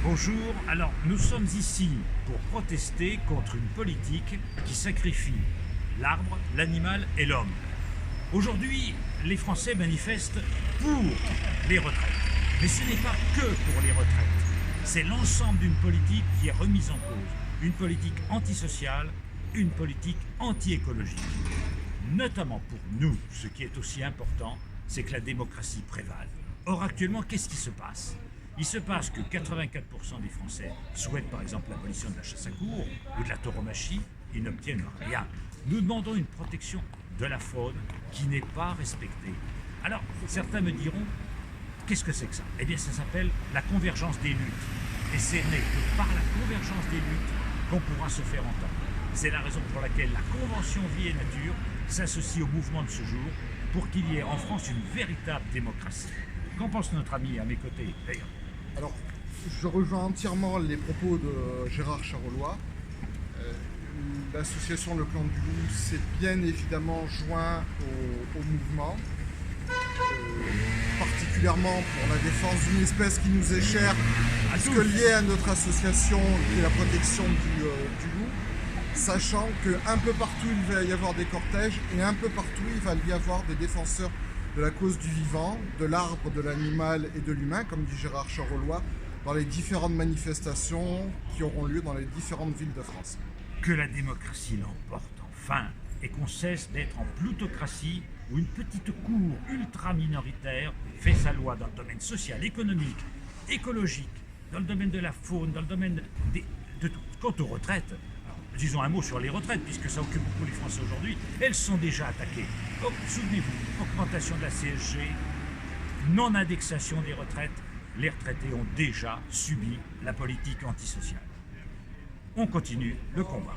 Bonjour, alors nous sommes ici pour protester contre une politique qui sacrifie l'arbre, l'animal et l'homme. Aujourd'hui, les Français manifestent pour les retraites. Mais ce n'est pas que pour les retraites. C'est l'ensemble d'une politique qui est remise en cause. Une politique antisociale, une politique anti-écologique. Notamment pour nous, ce qui est aussi important, c'est que la démocratie prévale. Or actuellement, qu'est-ce qui se passe ? Il se passe que 84% des Français souhaitent par exemple l'abolition de la chasse à courre ou de la tauromachie, ils n'obtiennent rien. Nous demandons une protection de la faune qui n'est pas respectée. Alors, certains me diront, qu'est-ce que c'est que ça ? Eh bien, ça s'appelle la convergence des luttes. Et ce n'est que par la convergence des luttes qu'on pourra se faire entendre. C'est la raison pour laquelle la Convention Vie et Nature s'associe au mouvement de ce jour pour qu'il y ait en France une véritable démocratie. Qu'en pense notre ami à mes côtés, d'ailleurs ? Alors, je rejoins entièrement les propos de Gérard Charolois. L'association Le Clan du Loup s'est bien évidemment joint au mouvement, particulièrement pour la défense d'une espèce qui nous est chère, puisque liée à notre association qui est la protection du loup, sachant qu'un peu partout il va y avoir des cortèges et un peu partout il va y avoir des défenseurs de la cause du vivant, de l'arbre, de l'animal et de l'humain, comme dit Gérard Charolois, dans les différentes manifestations qui auront lieu dans les différentes villes de France. Que la démocratie l'emporte enfin et qu'on cesse d'être en plutocratie où une petite cour ultra-minoritaire fait sa loi dans le domaine social, économique, écologique, dans le domaine de la faune, dans le domaine de tout. Quant aux retraites, disons un mot sur les retraites, puisque ça occupe beaucoup les Français aujourd'hui, elles sont déjà attaquées. Donc, souvenez-vous, augmentation de la CSG, non-indexation des retraites, les retraités ont déjà subi la politique antisociale. On continue le combat.